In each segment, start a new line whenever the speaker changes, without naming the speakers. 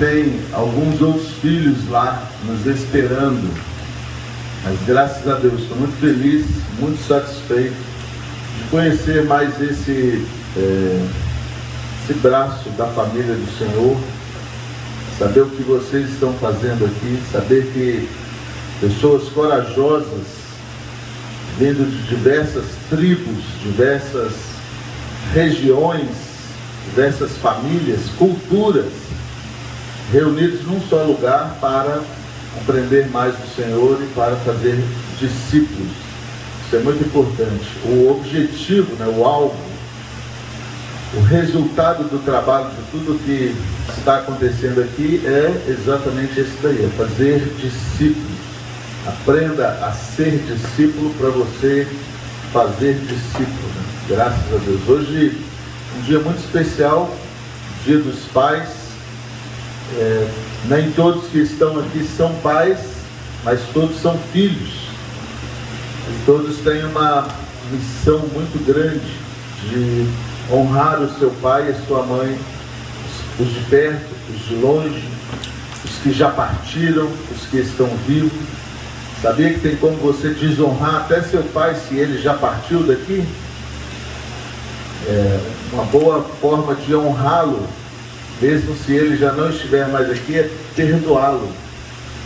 tem alguns outros filhos lá nos esperando. Mas graças a Deus, estou muito feliz, muito satisfeito de conhecer mais esse braço da família do Senhor, saber o que vocês estão fazendo aqui, saber que pessoas corajosas, vindo de diversas tribos, diversas regiões, diversas famílias, culturas, reunidos num só lugar para aprender mais do Senhor e para fazer discípulos. Isso é muito importante. O objetivo, o alvo, o resultado do trabalho de tudo que está acontecendo aqui é exatamente esse daí, é fazer discípulos. Aprenda a ser discípulo para você fazer discípulo, Graças a Deus. Hoje, um dia muito especial, Dia dos Pais. Nem todos que estão aqui são pais, mas todos são filhos. E todos têm uma missão muito grande de honrar o seu pai e a sua mãe, os de perto, os de longe, os que já partiram, os que estão vivos. Sabia que tem como você desonrar até seu pai se ele já partiu daqui? Uma boa forma de honrá-lo, mesmo se ele já não estiver mais aqui, é perdoá-lo.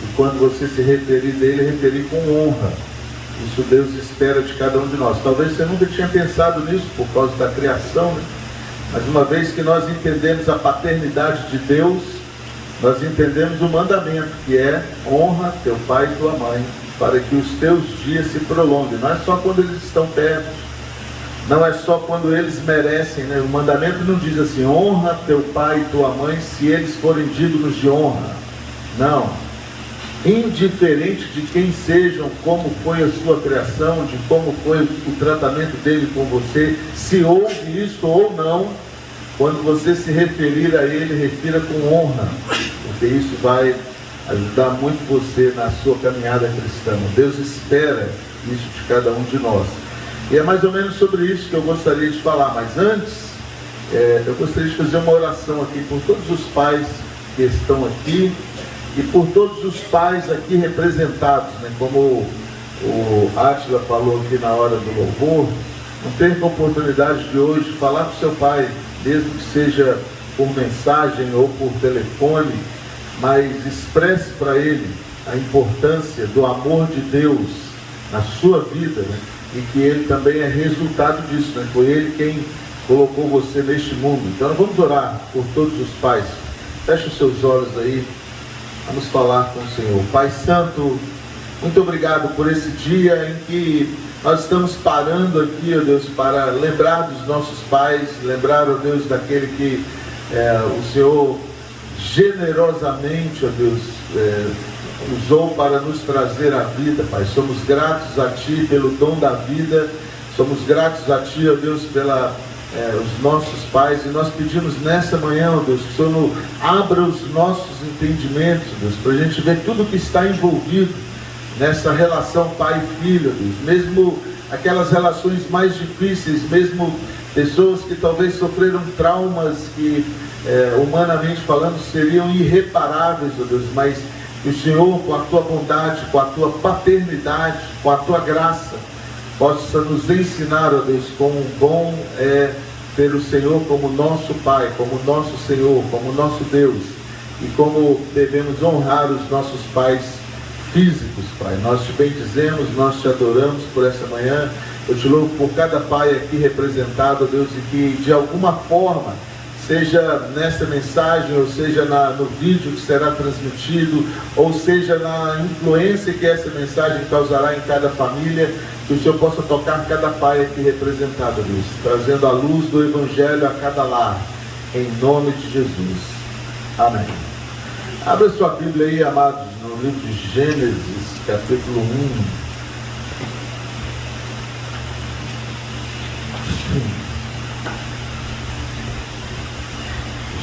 E quando você se referir dele, referir com honra. Isso Deus espera de cada um de nós. Talvez você nunca tinha pensado nisso por causa da criação, mas uma vez que nós entendemos a paternidade de Deus, nós entendemos o mandamento, que é honra teu pai e tua mãe, para que os teus dias se prolonguem. Não é só quando eles estão perto, não é só quando eles merecem, O mandamento não diz assim, honra teu pai e tua mãe se eles forem dignos de honra. Não. Indiferente de quem sejam, como foi a sua criação, de como foi o tratamento dele com você, se houve isso ou não, quando você se referir a ele, refira com honra, porque isso vai ajudar muito você na sua caminhada cristã. Deus espera isso de cada um de nós. E é mais ou menos sobre isso que eu gostaria de falar, mas antes, eu gostaria de fazer uma oração aqui por todos os pais que estão aqui, e por todos os pais aqui representados, Como o Átila falou aqui na hora do louvor, não perca a oportunidade de hoje falar com seu pai, mesmo que seja por mensagem ou por telefone, mas expresse para ele a importância do amor de Deus na sua vida, e que ele também é resultado disso, Foi ele quem colocou você neste mundo. Então vamos orar por todos os pais. Feche os seus olhos aí. Vamos falar com o Senhor. Pai Santo, muito obrigado por esse dia em que nós estamos parando aqui, ó Deus, para lembrar dos nossos pais, lembrar, ó Deus, daquele que o Senhor generosamente, ó Deus, usou para nos trazer a vida, Pai. Somos gratos a Ti pelo dom da vida, somos gratos a Ti, ó Deus, os nossos pais, e nós pedimos nessa manhã, ó Deus, que o Senhor abra os nossos entendimentos, Deus, para a gente ver tudo que está envolvido nessa relação pai e filho, Deus, mesmo aquelas relações mais difíceis, mesmo pessoas que talvez sofreram traumas que, humanamente falando, seriam irreparáveis, ó Deus, mas que o Senhor, com a Tua bondade, com a Tua paternidade, com a Tua graça, possa nos ensinar, ó Deus, como bom é ter o Senhor como nosso Pai, como nosso Senhor, como nosso Deus, e como devemos honrar os nossos pais físicos, Pai. Nós te bendizemos, nós te adoramos por essa manhã. Eu te louvo por cada pai aqui representado, ó Deus, e que de alguma forma, seja nessa mensagem, ou seja no vídeo que será transmitido, ou seja na influência que essa mensagem causará em cada família, que o Senhor possa tocar cada pai aqui representado, Deus, trazendo a luz do Evangelho a cada lar, em nome de Jesus. Amém. Abra sua Bíblia aí, amados, no livro de Gênesis, capítulo 1.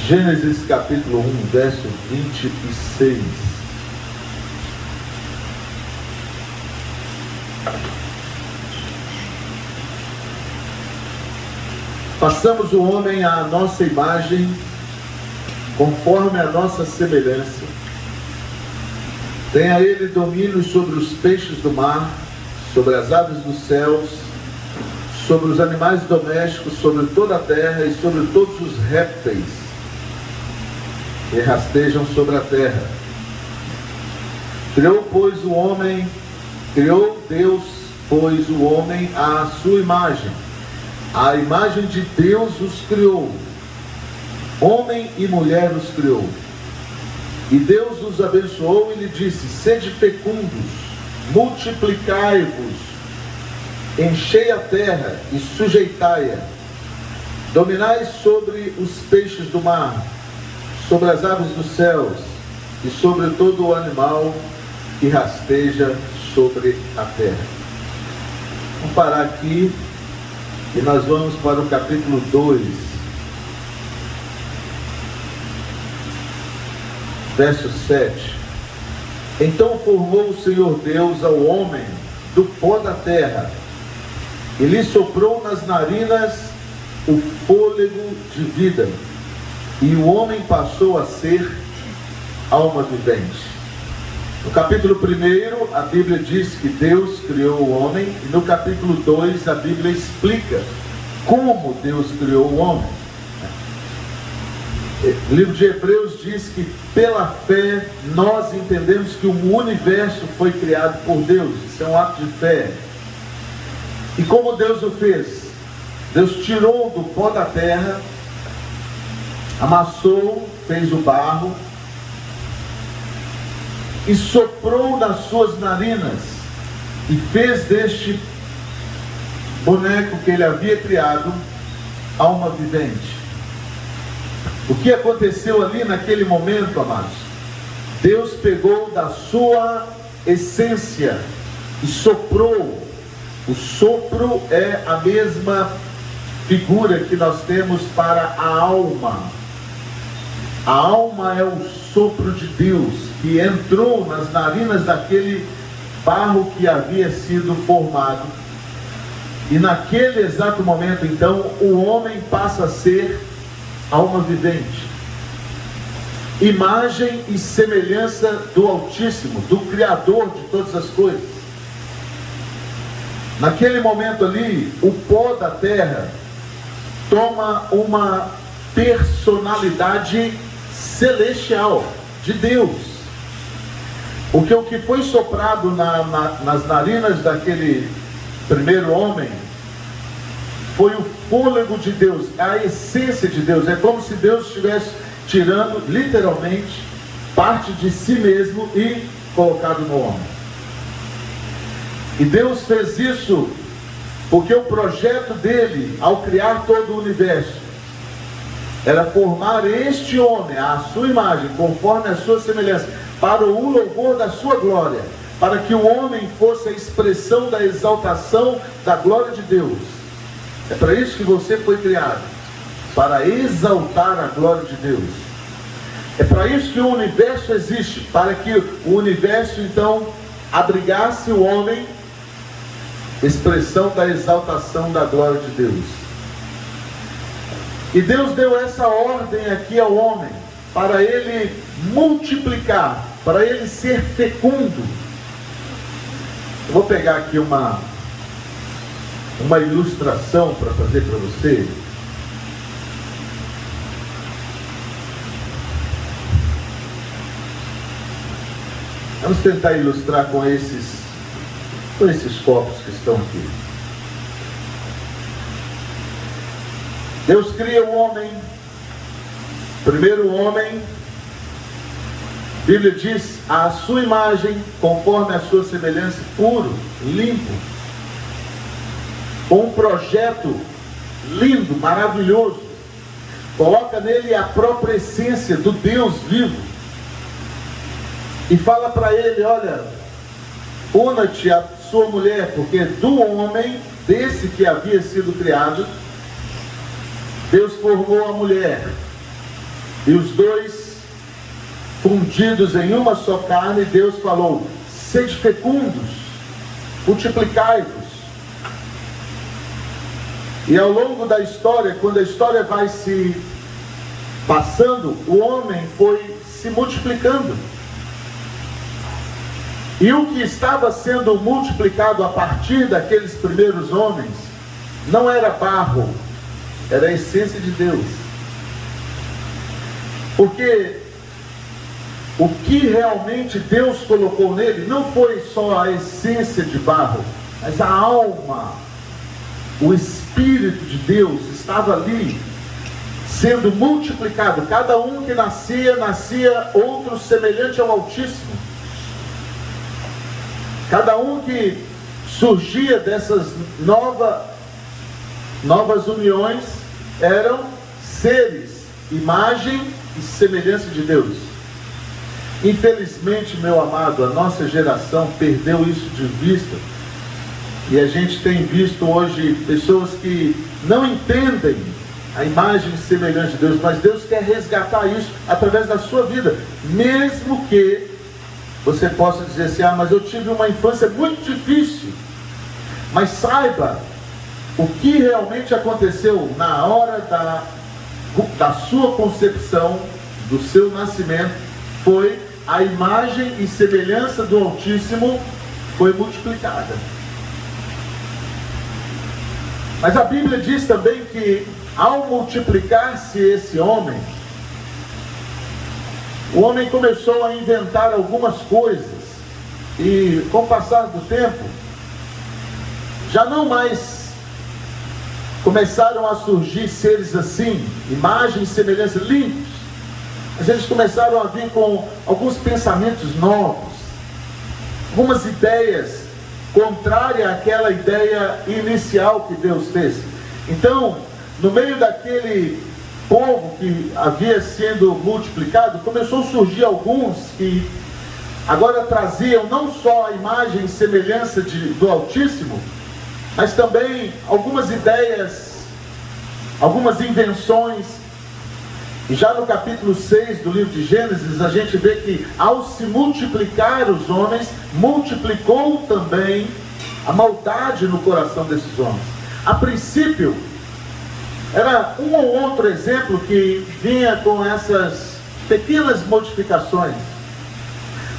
Gênesis capítulo 1, verso 26. Façamos o homem à nossa imagem, conforme a nossa semelhança. Tenha ele domínio sobre os peixes do mar, sobre as aves dos céus, sobre os animais domésticos, sobre toda a terra e sobre todos os répteis que rastejam sobre a terra. Criou Deus, pois, o homem à sua imagem. A imagem de Deus os criou. Homem e mulher os criou. E Deus os abençoou e lhe disse: sede fecundos, multiplicai-vos, enchei a terra e sujeitai-a. Dominai sobre os peixes do mar, sobre as aves dos céus e sobre todo o animal que rasteja sobre a terra. Vamos parar aqui e nós vamos para o capítulo 2, verso 7. Então formou o Senhor Deus ao homem do pó da terra e lhe soprou nas narinas o fôlego de vida, e o homem passou a ser alma vivente. No capítulo 1, a Bíblia diz que Deus criou o homem, e no capítulo 2 a Bíblia explica como Deus criou o homem. O livro de Hebreus diz que pela fé nós entendemos que o universo foi criado por Deus. Isso é um ato de fé. E como Deus o fez? Deus tirou do pó da terra, amassou, fez o barro e soprou nas suas narinas e fez deste boneco que ele havia criado alma vivente. O que aconteceu ali naquele momento, amados? Deus pegou da sua essência e soprou. O sopro é a mesma figura que nós temos para a alma. A alma é o sopro de Deus que entrou nas narinas daquele barro que havia sido formado. E naquele exato momento, então, o homem passa a ser alma vivente. Imagem e semelhança do Altíssimo, do Criador de todas as coisas. Naquele momento ali, o pó da terra toma uma personalidade celestial de Deus. Porque o que foi soprado nas narinas daquele primeiro homem foi o fôlego de Deus, a essência de Deus. É como se Deus estivesse tirando literalmente parte de si mesmo e colocado no homem. E Deus fez isso porque o projeto dele, ao criar todo o universo, era formar este homem à sua imagem, conforme a sua semelhança, para o louvor da sua glória, para que o homem fosse a expressão da exaltação da glória de Deus. É para isso que você foi criado, para exaltar a glória de Deus. É para isso que o universo existe, para que o universo então abrigasse o homem, expressão da exaltação da glória de Deus. E Deus deu essa ordem aqui ao homem, para ele multiplicar, para ele ser fecundo. Eu vou pegar aqui uma ilustração para fazer para você. Vamos tentar ilustrar com esses copos que estão aqui. Deus cria o homem, primeiro homem, a Bíblia diz, à sua imagem, conforme a sua semelhança, puro, limpo, com um projeto lindo, maravilhoso, coloca nele a própria essência do Deus vivo, e fala para ele: olha, una-te a sua mulher, porque do homem, desse que havia sido criado, Deus formou a mulher, e os dois fundidos em uma só carne, Deus falou: sede fecundos, multiplicai-vos. E ao longo da história, quando a história vai se passando, o homem foi se multiplicando. E o que estava sendo multiplicado a partir daqueles primeiros homens não era barro, era a essência de Deus. Porque o que realmente Deus colocou nele não foi só a essência de barro, mas a alma, o Espírito de Deus estava ali sendo multiplicado. Cada um que nascia outro semelhante ao Altíssimo. Cada um que surgia dessas novas uniões eram seres, imagem e semelhança de Deus. Infelizmente, meu amado, a nossa geração perdeu isso de vista. E a gente tem visto hoje pessoas que não entendem a imagem e semelhança de Deus, mas Deus quer resgatar isso através da sua vida, mesmo que você possa dizer assim: mas eu tive uma infância muito difícil. Mas saiba, o que realmente aconteceu na hora da sua concepção, do seu nascimento, foi a imagem e semelhança do Altíssimo foi multiplicada. Mas a Bíblia diz também que ao multiplicar-se esse homem, o homem começou a inventar algumas coisas, e com o passar do tempo, já não mais começaram a surgir seres assim, imagem e semelhança limpos, mas eles começaram a vir com alguns pensamentos novos, algumas ideias contrárias àquela ideia inicial que Deus fez. Então, no meio daquele povo que havia sido multiplicado, começou a surgir alguns que agora traziam não só a imagem e semelhança do Altíssimo, mas também algumas ideias, algumas invenções. E já no capítulo 6 do livro de Gênesis, a gente vê que ao se multiplicar os homens, multiplicou também a maldade no coração desses homens. A princípio, era um ou outro exemplo que vinha com essas pequenas modificações.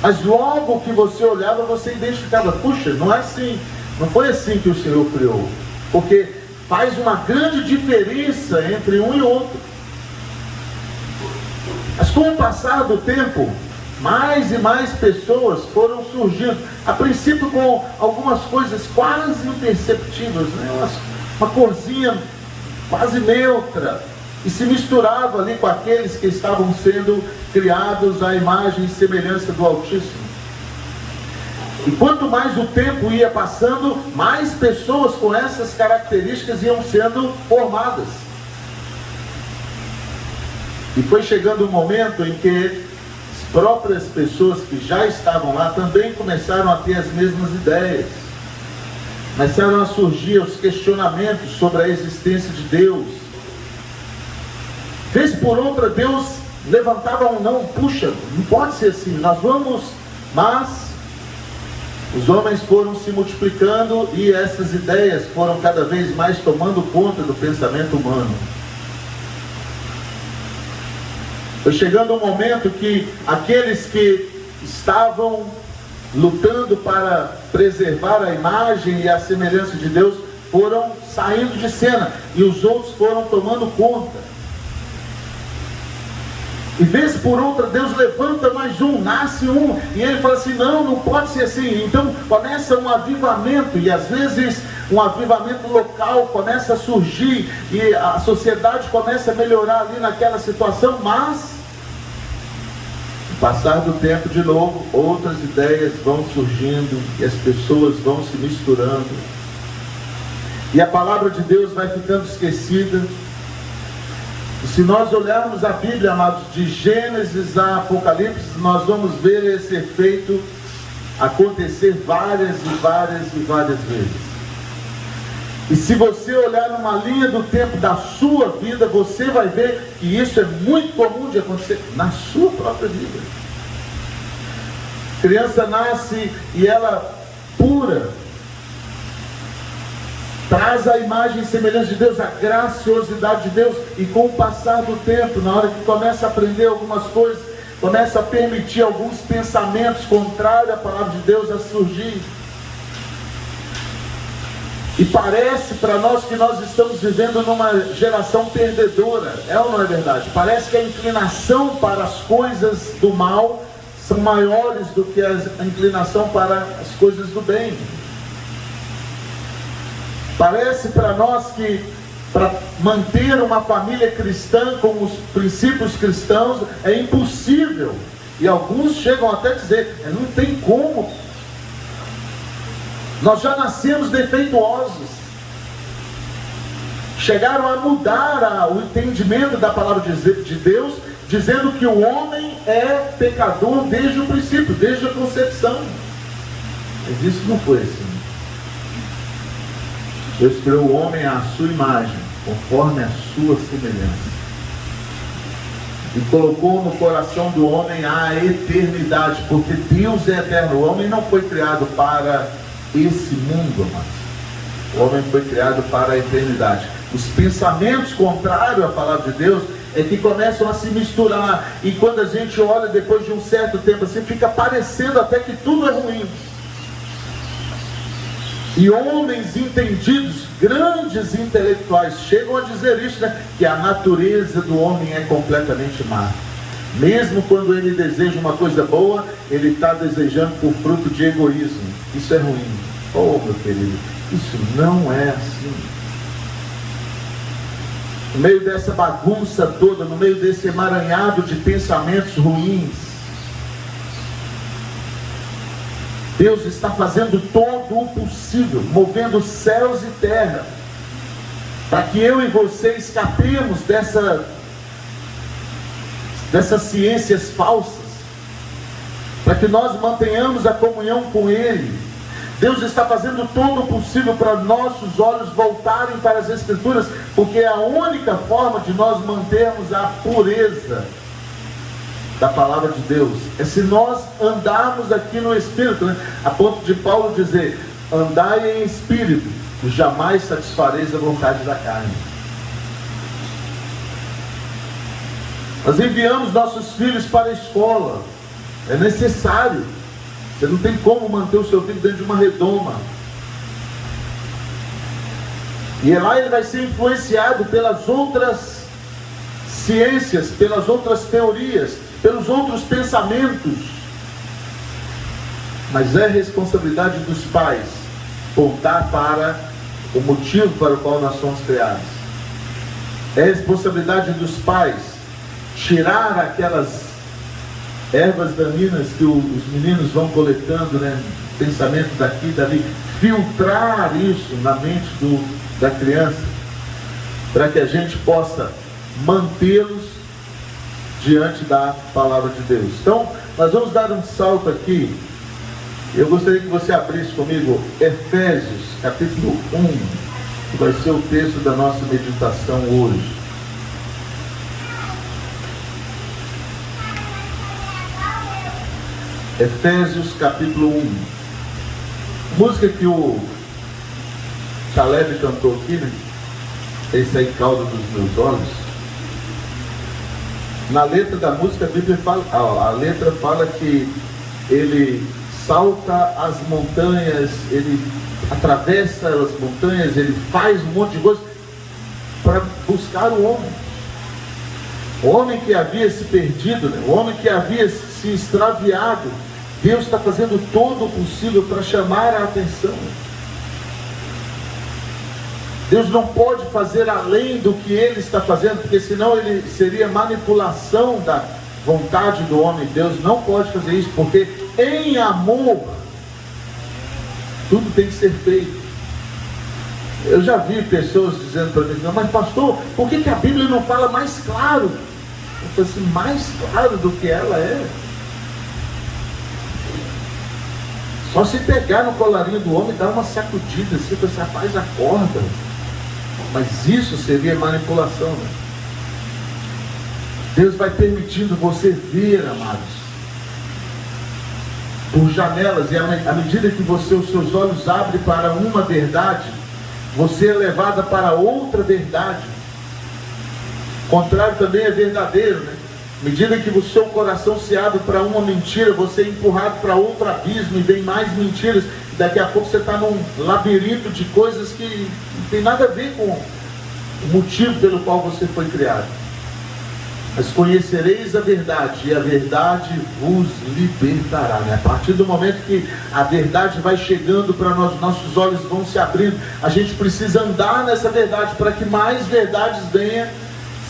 Mas logo que você olhava, você identificava: puxa, não é assim, não foi assim que o Senhor criou. Porque faz uma grande diferença entre um e outro. Mas com o passar do tempo, mais e mais pessoas foram surgindo. A princípio com algumas coisas quase imperceptíveis, né? Uma corzinha quase neutra, e se misturava ali com aqueles que estavam sendo criados à imagem e semelhança do Altíssimo. E quanto mais o tempo ia passando, mais pessoas com essas características iam sendo formadas. E foi chegando um momento em que as próprias pessoas que já estavam lá também começaram a ter as mesmas ideias. Começaram a surgir os questionamentos sobre a existência de Deus. Vez por outra, Deus levantava um não, puxa, não pode ser assim, nós vamos... Mas os homens foram se multiplicando e essas ideias foram cada vez mais tomando conta do pensamento humano. Foi chegando um momento que aqueles que estavam lutando para preservar a imagem e a semelhança de Deus foram saindo de cena, e os outros foram tomando conta. E vez por outra, Deus levanta mais um, nasce um, e ele fala assim: não pode ser assim. Então começa um avivamento, e às vezes um avivamento local começa a surgir, e a sociedade começa a melhorar ali naquela situação, mas no passar do tempo, de novo, outras ideias vão surgindo, e as pessoas vão se misturando, e a palavra de Deus vai ficando esquecida. E se nós olharmos a Bíblia, amados, de Gênesis a Apocalipse, nós vamos ver esse efeito acontecer várias vezes. E se você olhar numa linha do tempo da sua vida, você vai ver que isso é muito comum de acontecer na sua própria vida. A criança nasce e ela pura, traz a imagem e semelhança de Deus, a graciosidade de Deus. E com o passar do tempo, na hora que começa a aprender algumas coisas, começa a permitir alguns pensamentos contrários à palavra de Deus a surgir. E parece para nós que nós estamos vivendo numa geração perdedora. É ou não é verdade? Parece que a inclinação para as coisas do mal são maiores do que a inclinação para as coisas do bem. Parece para nós que para manter uma família cristã com os princípios cristãos é impossível. E alguns chegam até a dizer, não tem como. Nós já nascemos defeituosos. Chegaram a mudar o entendimento da palavra de Deus, dizendo que o homem é pecador desde o princípio, desde a concepção. Mas isso não foi assim. Deus criou o homem à sua imagem, conforme a sua semelhança. E colocou no coração do homem a eternidade, porque Deus é eterno. O homem não foi criado para esse mundo, mas o homem foi criado para a eternidade. Os pensamentos contrários à palavra de Deus é que começam a se misturar. E quando a gente olha depois de um certo tempo assim, fica parecendo até que tudo é ruim. E homens entendidos, grandes intelectuais, chegam a dizer isso, né? Que a natureza do homem é completamente má. Mesmo quando ele deseja uma coisa boa, ele está desejando por fruto de egoísmo. Isso é ruim. Oh, meu querido, isso não é assim. No meio dessa bagunça toda, no meio desse emaranhado de pensamentos ruins, Deus está fazendo todo o possível, movendo céus e terra, para que eu e você escapemos dessas ciências falsas, para que nós mantenhamos a comunhão com Ele. Deus está fazendo todo o possível para nossos olhos voltarem para as Escrituras, porque é a única forma de nós mantermos a pureza da palavra de Deus é se nós andarmos aqui no Espírito, né? A ponto de Paulo dizer, andai em Espírito, e jamais satisfareis a vontade da carne. Nós enviamos nossos filhos para a escola, é necessário. Você não tem como manter o seu filho dentro de uma redoma. E lá ele vai ser influenciado pelas outras ciências, pelas outras teorias, pelos outros pensamentos. Mas é responsabilidade dos pais voltar para o motivo para o qual nós somos criados. É responsabilidade dos pais tirar aquelas ervas daninhas que os meninos vão coletando, né? Pensamento daqui e dali, filtrar isso na mente da criança, para que a gente possa mantê-los diante da palavra de Deus. Então, nós vamos dar um salto aqui. Eu gostaria que você abrisse comigo Efésios, capítulo 1, que vai ser o texto da nossa meditação hoje. Efésios, capítulo 1. Música que o Caleb cantou aqui, né? Esse aí, Cauda dos Meus Olhos. Na letra da música, a Bíblia fala, a letra fala que ele salta as montanhas, ele atravessa as montanhas, ele faz um monte de coisa para buscar o homem. O homem que havia se perdido, né? O homem que havia se extraviado. Deus está fazendo todo o possível para chamar a atenção. Deus não pode fazer além do que Ele está fazendo, porque senão ele seria manipulação da vontade do homem. Deus não pode fazer isso, porque em amor tudo tem que ser feito. Eu já vi pessoas dizendo para mim, não, mas pastor, por que a Bíblia não fala mais claro? Eu falei assim, mais claro do que ela é? Só se pegar no colarinho do homem e dar uma sacudida assim, para esse rapaz acorda. Mas isso seria manipulação, né? Deus vai permitindo você ver, amados, por janelas, e à medida que os seus olhos abrem para uma verdade, você é levada para outra verdade. O contrário também é verdadeiro, né? À medida que o seu coração se abre para uma mentira, você é empurrado para outro abismo e vem mais mentiras. Daqui a pouco você está num labirinto de coisas que não tem nada a ver com o motivo pelo qual você foi criado. Mas conhecereis a verdade, e a verdade vos libertará, né? A partir do momento que a verdade vai chegando para nós, nossos olhos vão se abrindo, a gente precisa andar nessa verdade para que mais verdades venham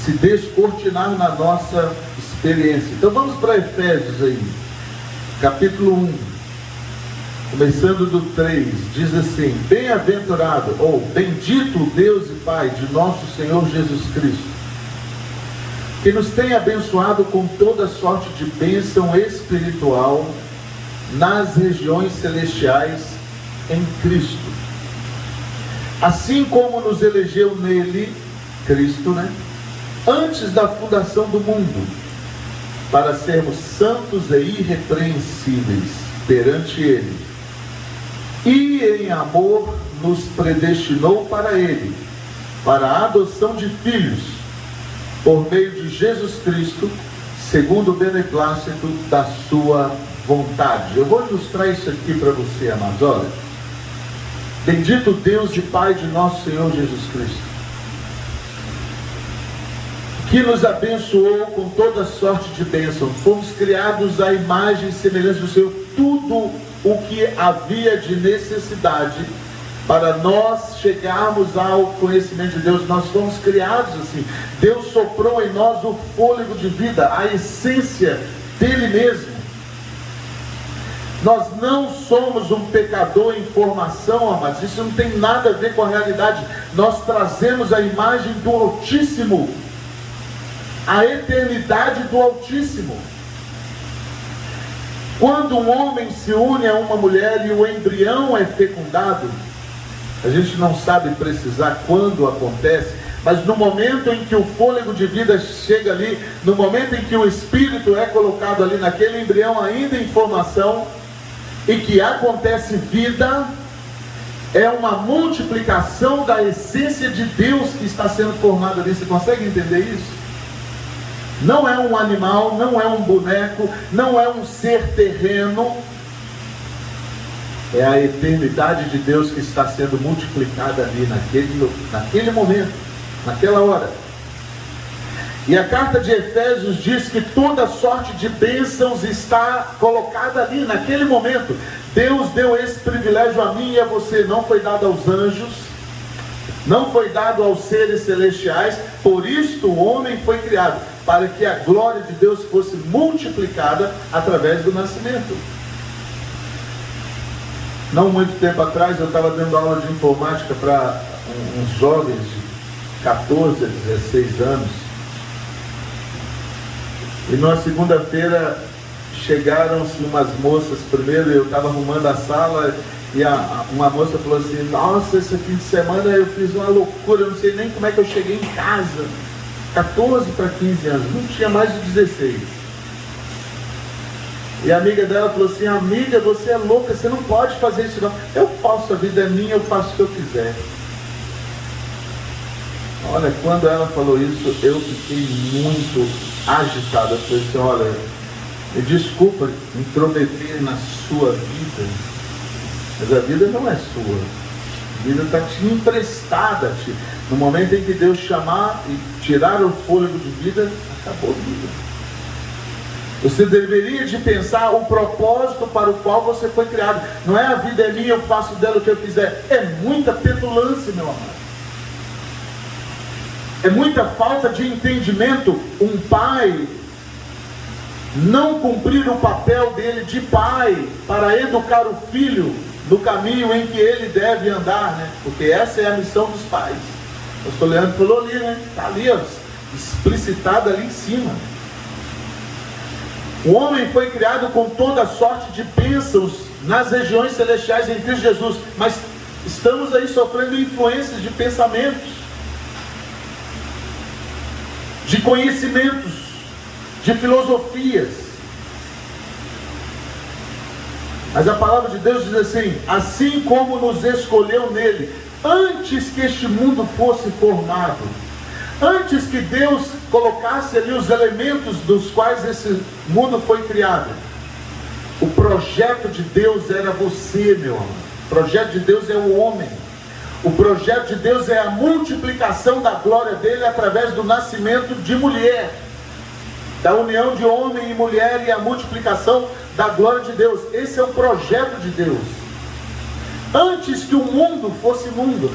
se descortinar na nossa experiência. Então vamos para Efésios aí, capítulo 1, começando do 3, diz assim: bem-aventurado, ou bendito o Deus e Pai de nosso Senhor Jesus Cristo, que nos tem abençoado com toda sorte de bênção espiritual nas regiões celestiais em Cristo. Assim como nos elegeu nele, Cristo, né? Antes da fundação do mundo, para sermos santos e irrepreensíveis perante ele. E em amor nos predestinou para ele, para a adoção de filhos, por meio de Jesus Cristo, segundo o beneplácito da sua vontade. Eu vou ilustrar isso aqui para você, amados. Olha, bendito Deus e Pai de nosso Senhor Jesus Cristo, que nos abençoou com toda sorte de bênção. Fomos criados à imagem e semelhança do Senhor. Tudo o que havia de necessidade para nós chegarmos ao conhecimento de Deus, nós fomos criados assim. Deus soprou em nós o fôlego de vida, a essência dele mesmo. Nós não somos um pecador em formação, amados. Isso não tem nada a ver com a realidade. Nós trazemos a imagem do Altíssimo, a eternidade do Altíssimo. Quando um homem se une a uma mulher e o embrião é fecundado, a gente não sabe precisar quando acontece, mas no momento em que o fôlego de vida chega ali, no momento em que o espírito é colocado ali naquele embrião ainda em formação, e que acontece vida, é uma multiplicação da essência de Deus que está sendo formada ali. Você consegue entender isso? Não é um animal, não é um boneco, não é um ser terreno. É a eternidade de Deus que está sendo multiplicada ali naquele momento, naquela hora. E a carta de Efésios diz que toda sorte de bênçãos está colocada ali naquele momento. Deus deu esse privilégio a mim e a você. Não foi dado aos anjos, não foi dado aos seres celestiais. Por isso o homem foi criado, para que a glória de Deus fosse multiplicada através do nascimento. Não muito tempo atrás eu estava dando aula de informática para uns jovens de 14 a 16 anos. E numa segunda-feira chegaram-se umas moças primeiro, eu estava arrumando a sala e uma moça falou assim: nossa, esse fim de semana eu fiz uma loucura, eu não sei nem como é que eu cheguei em casa. 14 para 15 anos, não tinha mais de 16. E a amiga dela falou assim: amiga, você é louca, você não pode fazer isso não. Eu posso, a vida é minha, eu faço o que eu quiser. Olha, quando ela falou isso, eu fiquei muito agitado. Eu falei assim: olha, me desculpa me intrometer na sua vida, mas a vida não é sua. A vida está te emprestada. No momento em que Deus chamar e tirar o fôlego de vida, acabou a vida. Você deveria de pensar o propósito para o qual você foi criado. Não é a vida é minha, eu faço dela o que eu quiser. É muita petulância, meu amado. É muita falta de entendimento. Um pai não cumprir o papel dele de pai para educar o filho no caminho em que ele deve andar, né? Porque essa é a missão dos pais. O pastor Leandro falou ali, né? Está ali, ó, explicitado ali em cima. O homem foi criado com toda sorte de bênçãos nas regiões celestiais em Cristo Jesus, mas estamos aí sofrendo influências de pensamentos, de conhecimentos, de filosofias. Mas a palavra de Deus diz assim: assim como nos escolheu nele antes que este mundo fosse formado, antes que Deus colocasse ali os elementos dos quais esse mundo foi criado, o projeto de Deus era você, meu amor. O projeto de Deus é o homem. O projeto de Deus é a multiplicação da glória dele através do nascimento de mulher, da união de homem e mulher e a multiplicação da glória de Deus. Esse é o projeto de Deus. Antes que o mundo fosse mundo,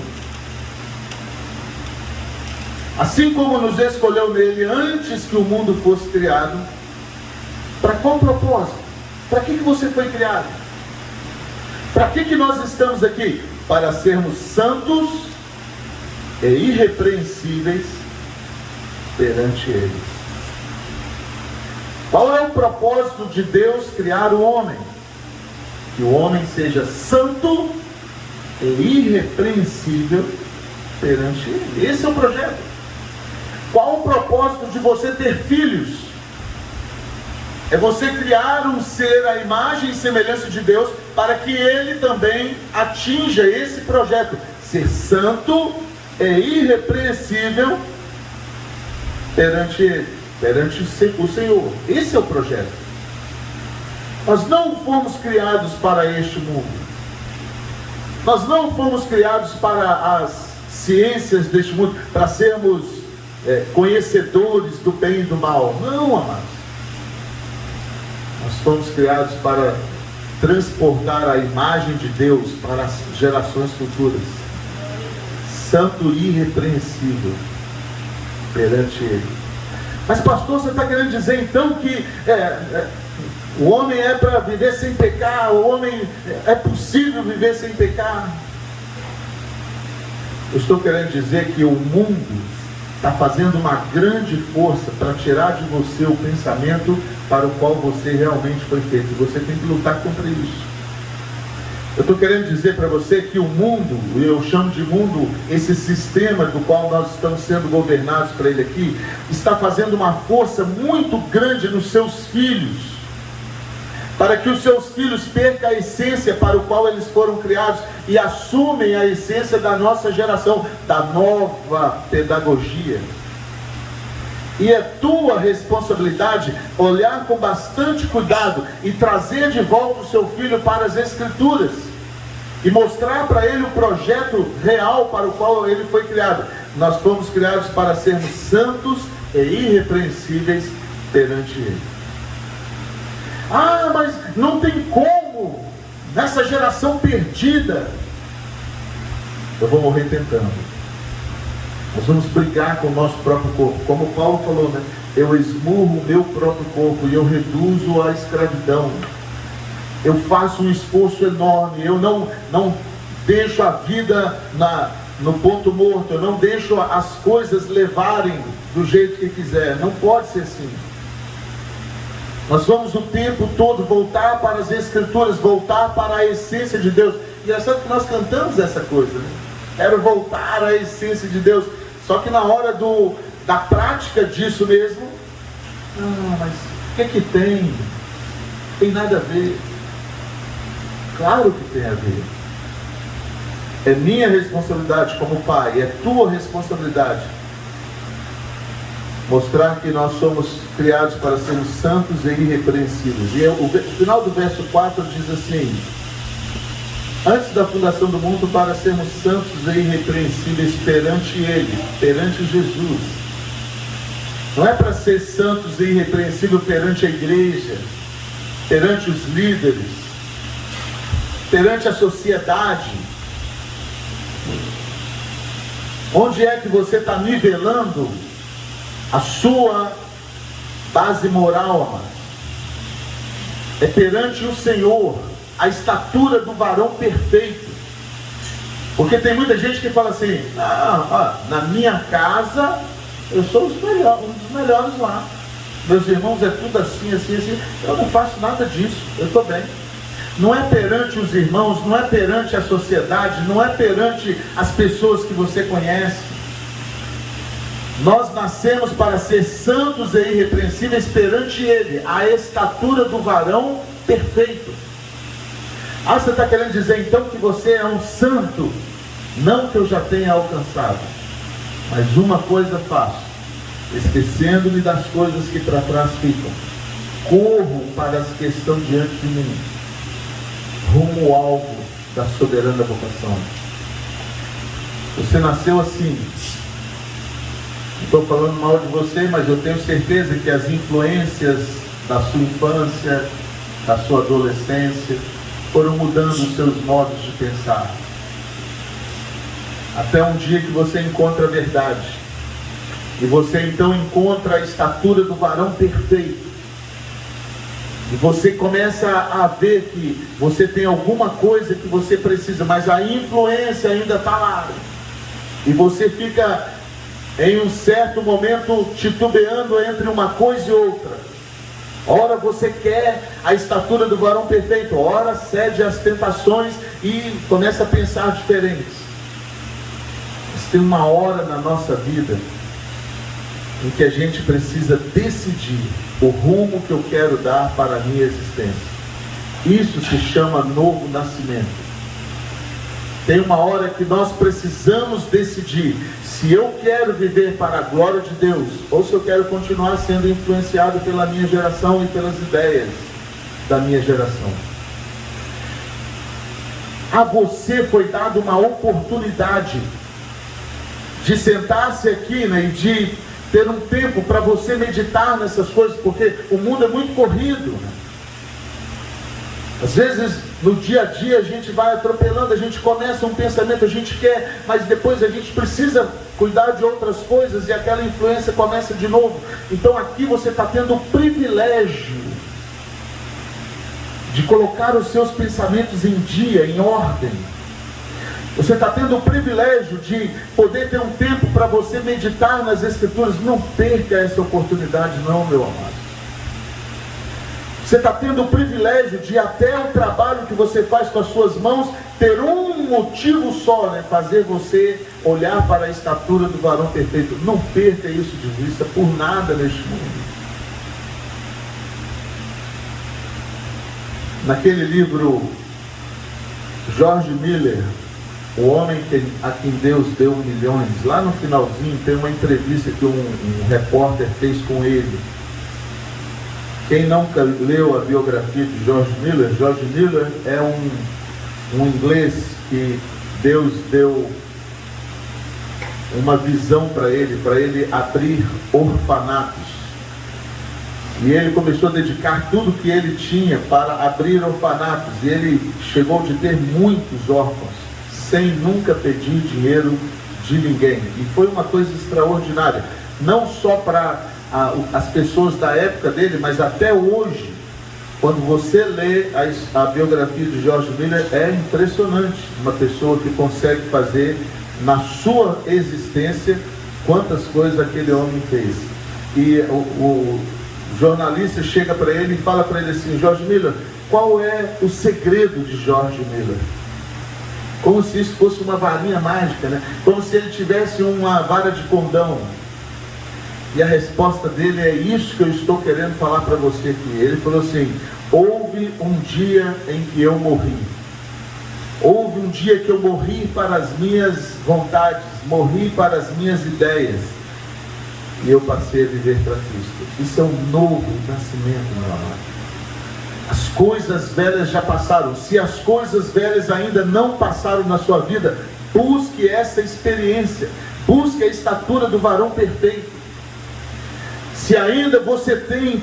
assim como nos escolheu nele antes que o mundo fosse criado, para qual propósito? Para que você foi criado? Para que nós estamos aqui? Para sermos santos e irrepreensíveis perante Ele. Qual é o propósito de Deus criar o homem? Que o homem seja santo e irrepreensível perante Ele. Esse é o projeto. Qual o propósito de você ter filhos? É você criar um ser à imagem e semelhança de Deus, para que ele também atinja esse projeto, ser santo e irrepreensível perante ele, perante o Senhor. Esse é o projeto. Nós não fomos criados para este mundo. Nós não fomos criados para as ciências deste mundo, para sermos conhecedores do bem e do mal. Não, amados. Nós fomos criados para transportar a imagem de Deus para as gerações futuras. Santo e irrepreensível perante Ele. Mas pastor, você está querendo dizer então que o homem é para viver sem pecar? O homem é possível viver sem pecar? Eu estou querendo dizer que o mundo está fazendo uma grande força para tirar de você o pensamento para o qual você realmente foi feito. Você tem que lutar contra isso. Eu estou querendo dizer para você que o mundo, eu chamo de mundo, esse sistema do qual nós estamos sendo governados para ele aqui, está fazendo uma força muito grande nos seus filhos, para que os seus filhos percam a essência para o qual eles foram criados e assumem a essência da nossa geração, da nova pedagogia. E é tua responsabilidade olhar com bastante cuidado e trazer de volta o seu filho para as Escrituras e mostrar para ele o projeto real para o qual ele foi criado. Nós fomos criados para sermos santos e irrepreensíveis perante Ele. Ah, mas não tem como, nessa geração perdida. Eu vou morrer tentando. Nós vamos brigar com o nosso próprio corpo. Como Paulo falou, né? Eu esmurro o meu próprio corpo e eu reduzo a escravidão. Eu faço um esforço enorme. Eu não deixo a vida no ponto morto. Eu não deixo as coisas levarem do jeito que quiser. Não pode ser assim. Nós vamos o tempo todo voltar para as Escrituras, voltar para a essência de Deus. E é certo que nós cantamos essa coisa, né? Quero voltar à essência de Deus. Só que na hora da prática disso mesmo, mas o que tem? Tem nada a ver. Claro que tem a ver. É minha responsabilidade como pai, é tua responsabilidade mostrar que nós somos criados para sermos santos e irrepreensíveis. E o final do verso 4 diz assim: antes da fundação do mundo, para sermos santos e irrepreensíveis perante Ele, perante Jesus. Não é para ser santos e irrepreensíveis perante a igreja, perante os líderes, perante a sociedade. Onde é que você está nivelando a sua base moral, amado? É perante o Senhor, a estatura do varão perfeito. Porque tem muita gente que fala assim: na minha casa eu sou um dos melhores lá. Meus irmãos é tudo assim, assim, assim. Eu não faço nada disso, eu estou bem. Não é perante os irmãos, não é perante a sociedade, não é perante as pessoas que você conhece. Nós nascemos para ser santos e irrepreensíveis perante Ele, a estatura do varão perfeito. Você está querendo dizer então que você é um santo não que eu já tenha alcançado, mas uma coisa faço, esquecendo-me das coisas que para trás ficam, corro para as que estão diante de mim, rumo ao alvo da soberana vocação. Você nasceu assim. Não estou falando mal de você, mas eu tenho certeza que as influências da sua infância, da sua adolescência, foram mudando os seus modos de pensar. Até um dia que você encontra a verdade. E você então encontra a estatura do varão perfeito. E você começa a ver que você tem alguma coisa que você precisa, mas a influência ainda está lá. E você fica em um certo momento titubeando entre uma coisa e outra. Ora você quer a estatura do varão perfeito, ora cede às tentações e começa a pensar diferente. Mas tem uma hora na nossa vida em que a gente precisa decidir o rumo que eu quero dar para a minha existência. Isso se chama novo nascimento. Tem uma hora que nós precisamos decidir se eu quero viver para a glória de Deus ou se eu quero continuar sendo influenciado pela minha geração e pelas ideias da minha geração. A você foi dada uma oportunidade de sentar-se aqui, né, e de ter um tempo para você meditar nessas coisas, porque o mundo é muito corrido, né? Às vezes, no dia a dia, a gente vai atropelando, a gente começa um pensamento, a gente quer, mas depois a gente precisa cuidar de outras coisas e aquela influência começa de novo. Então aqui você está tendo o privilégio de colocar os seus pensamentos em dia, em ordem. Você está tendo o privilégio de poder ter um tempo para você meditar nas Escrituras. Não perca essa oportunidade não, meu amado. Você está tendo o privilégio de até o trabalho que você faz com as suas mãos ter um motivo só, né? Fazer você olhar para a estatura do varão perfeito. Não perca isso de vista por nada neste mundo. Naquele livro, George Miller, o homem a quem Deus deu milhões, lá no finalzinho tem uma entrevista que um repórter fez com ele. Quem nunca leu a biografia de George Miller é um inglês que Deus deu uma visão para ele abrir orfanatos. E ele começou a dedicar tudo que ele tinha para abrir orfanatos. E ele chegou de ter muitos órfãos, sem nunca pedir dinheiro de ninguém. E foi uma coisa extraordinária. Não só para as pessoas da época dele, mas até hoje, quando você lê a biografia de George Miller, é impressionante. Uma pessoa que consegue fazer na sua existência quantas coisas aquele homem fez. E o jornalista chega para ele e fala para ele assim: George Miller, qual é o segredo de George Miller? Como se isso fosse uma varinha mágica, né? Como se ele tivesse uma vara de cordão. E a resposta dele é isso que eu estou querendo falar para você aqui. Ele falou assim: houve um dia em que eu morri. Houve um dia que eu morri para as minhas vontades, morri para as minhas ideias. E eu passei a viver para Cristo. Isso é um novo nascimento, meu amado. As coisas velhas já passaram. Se as coisas velhas ainda não passaram na sua vida, busque essa experiência. Busque a estatura do varão perfeito. Se ainda você tem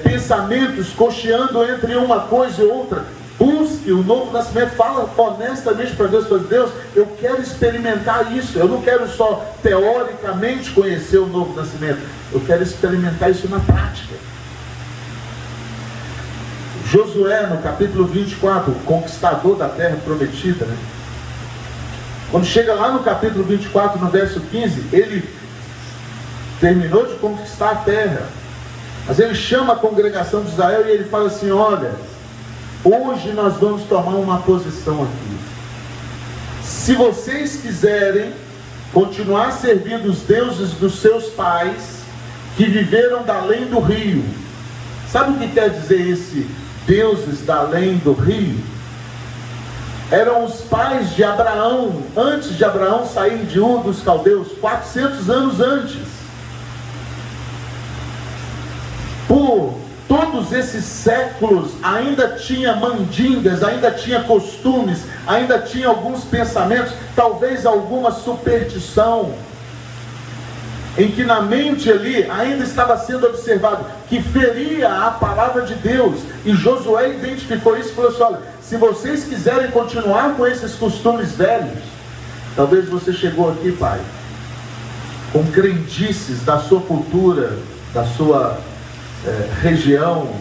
pensamentos cocheando entre uma coisa e outra, busque o novo nascimento. Fala honestamente para Deus: Deus, eu quero experimentar isso. Eu não quero só teoricamente conhecer o novo nascimento, eu quero experimentar isso na prática. Josué, no capítulo 24, o conquistador da terra prometida, né? Quando chega lá no capítulo 24, no verso 15, ele terminou de conquistar a terra, mas ele chama a congregação de Israel e ele fala assim: olha, hoje nós vamos tomar uma posição aqui. Se vocês quiserem continuar servindo os deuses dos seus pais, que viveram da além do rio. Sabe o que quer dizer esse deuses da além do rio? eram os pais de Abraão, antes de Abraão sair de Ur dos Caldeus, 400 anos antes. Por todos esses séculos, ainda tinha mandingas, ainda tinha costumes, ainda tinha alguns pensamentos, talvez alguma superstição, em que na mente ali ainda estava sendo observado, que feria a palavra de Deus. E Josué identificou isso e falou assim: olha, se vocês quiserem continuar com esses costumes velhos, talvez você chegou aqui, pai, com crendices da sua cultura, da sua região,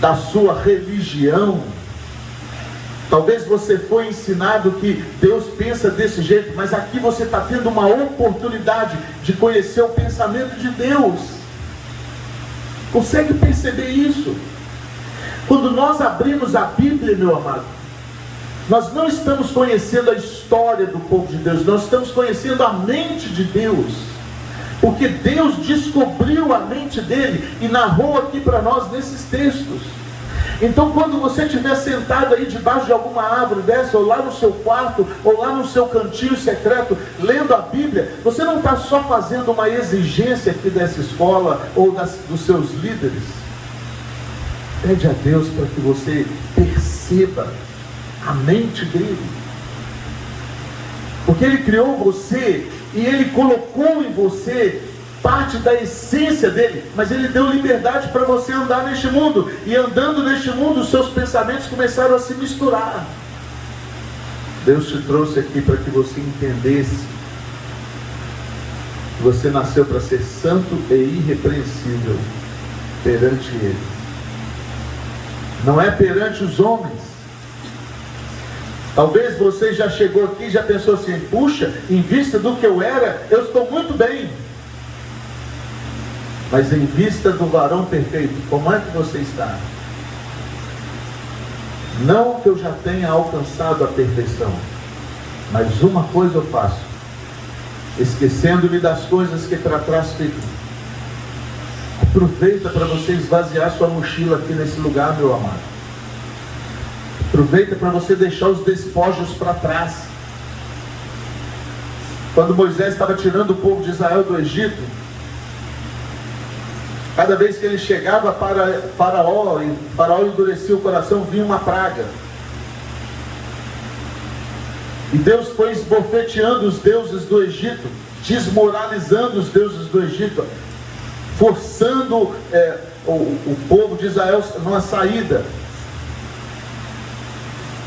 da sua religião. Talvez você foi ensinado que Deus pensa desse jeito, mas aqui você está tendo uma oportunidade de conhecer o pensamento de Deus. Consegue perceber isso? Quando nós abrimos a Bíblia, meu amado, nós não estamos conhecendo a história do povo de Deus, nós estamos conhecendo a mente de Deus, porque Deus descobriu a mente dele e narrou aqui para nós nesses textos. Então, quando você estiver sentado aí debaixo de alguma árvore dessa, ou lá no seu quarto, ou lá no seu cantinho secreto, lendo a Bíblia, você não está só fazendo uma exigência aqui dessa escola, ou dos seus líderes. Pede a Deus para que você perceba a mente dele, porque ele criou você, e ele colocou em você parte da essência dele, mas ele deu liberdade para você andar neste mundo, e andando neste mundo, os seus pensamentos começaram a se misturar. Deus te trouxe aqui para que você entendesse que você nasceu para ser santo e irrepreensível perante ele, não é perante os homens. Talvez você já chegou aqui e já pensou assim: puxa, em vista do que eu era, eu estou muito bem. Mas em vista do varão perfeito, como é que você está? Não que eu já tenha alcançado a perfeição, mas uma coisa eu faço, esquecendo-me das coisas que para trás ficam. Aproveita para você esvaziar sua mochila aqui nesse lugar, meu amado. Aproveita para você deixar os despojos para trás. Quando Moisés estava tirando o povo de Israel do Egito, cada vez que ele chegava para Faraó, e Faraó endurecia o coração, vinha uma praga. E Deus foi esbofeteando os deuses do Egito, desmoralizando os deuses do Egito, forçando o povo de Israel numa saída.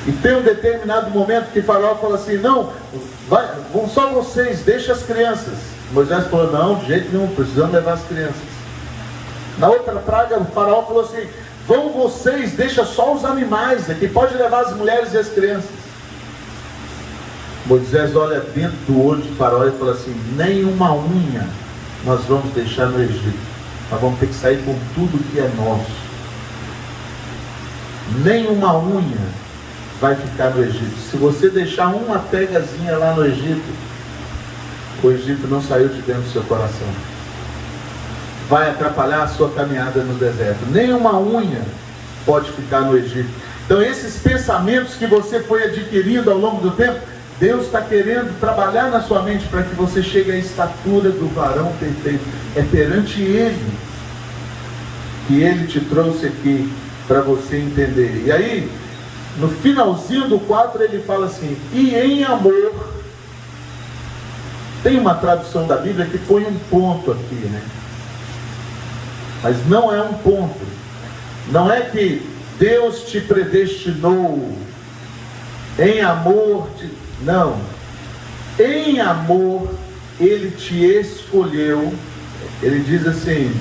E tem um determinado momento que Faraó fala assim: não, vão só vocês, deixa as crianças. Moisés falou: não, de jeito nenhum, precisamos levar as crianças. Na outra praga, o Faraó falou assim: vão vocês, deixa só os animais aqui, pode levar as mulheres e as crianças. Moisés olha dentro do olho de Faraó e fala assim: nem uma unha nós vamos deixar no Egito, nós vamos ter que sair com tudo que é nosso. Nem uma unha vai ficar no Egito. Se você deixar uma pegazinha lá no Egito, o Egito não saiu de dentro do seu coração, vai atrapalhar a sua caminhada no deserto. Nem uma unha pode ficar no Egito. Então esses pensamentos que você foi adquirindo ao longo do tempo, Deus está querendo trabalhar na sua mente para que você chegue à estatura do varão perfeito. É perante ele que ele te trouxe aqui para você entender. E aí, no finalzinho do 4, ele fala assim: e em amor. Tem uma tradução da Bíblia que põe um ponto aqui, né? Mas não é um ponto. Não é que Deus te predestinou em amor, não. Em amor ele te escolheu. Ele diz assim: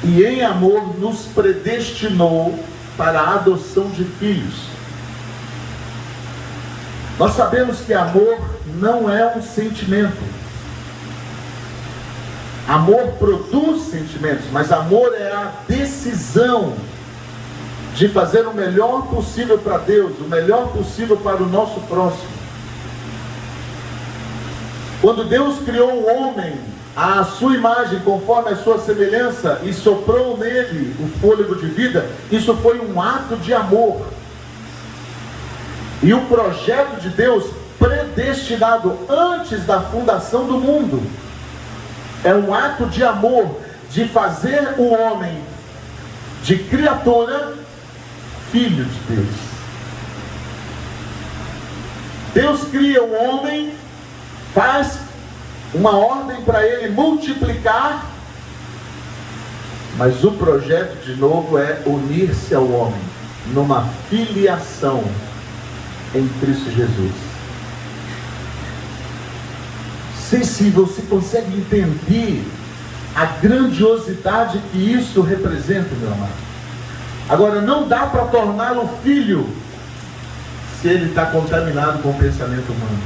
e em amor nos predestinou para a adoção de filhos. Nós sabemos que amor não é um sentimento. Amor produz sentimentos, mas amor é a decisão de fazer o melhor possível para Deus, o melhor possível para o nosso próximo. Quando Deus criou o homem à sua imagem, conforme a sua semelhança, e soprou nele o fôlego de vida, isso foi um ato de amor. E o projeto de Deus, predestinado antes da fundação do mundo, é um ato de amor, de fazer o homem de criatura filho de Deus. Deus cria o homem, faz uma ordem para ele multiplicar, mas o projeto de novo é unir-se ao homem numa filiação em Cristo Jesus. Sei se você consegue entender a grandiosidade que isso representa, meu amado. Agora, não dá para torná-lo filho se ele está contaminado com o pensamento humano.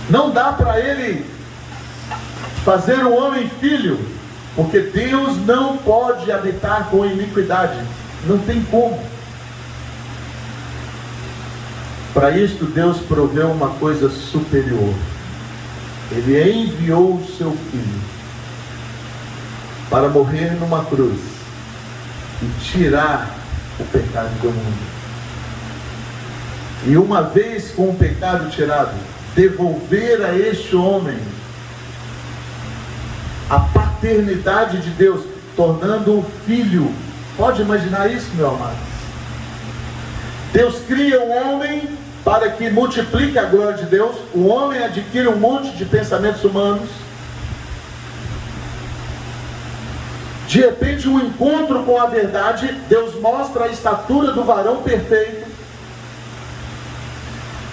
Não dá para ele fazer o homem filho, porque Deus não pode habitar com iniquidade. Não tem como. Para isto, Deus proveu uma coisa superior. Ele enviou o seu Filho para morrer numa cruz e tirar o pecado do mundo. E uma vez com o pecado tirado, devolver a este homem a paternidade de Deus, tornando-o filho. Pode imaginar isso, meu amado? Deus cria o homem para que multiplique a glória de Deus. O homem adquire um monte de pensamentos humanos. De repente, um encontro com a verdade, Deus mostra a estatura do varão perfeito.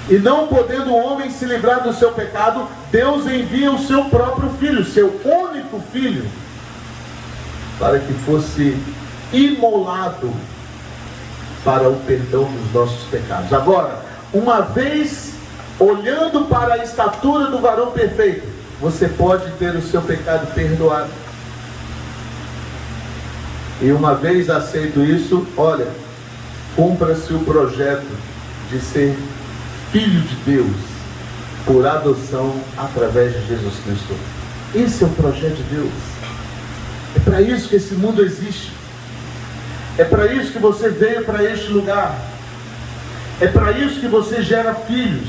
E não podendo o homem se livrar do seu pecado, Deus envia o seu próprio filho, seu único filho, para que fosse imolado para o perdão dos nossos pecados. Agora, uma vez olhando para a estatura do varão perfeito, você pode ter o seu pecado perdoado. E uma vez aceito isso, olha, cumpra-se o projeto de ser filho de Deus por adoção através de Jesus Cristo. Esse é o projeto de Deus. É para isso que esse mundo existe. É para isso que você veio para este lugar. É para isso que você gera filhos.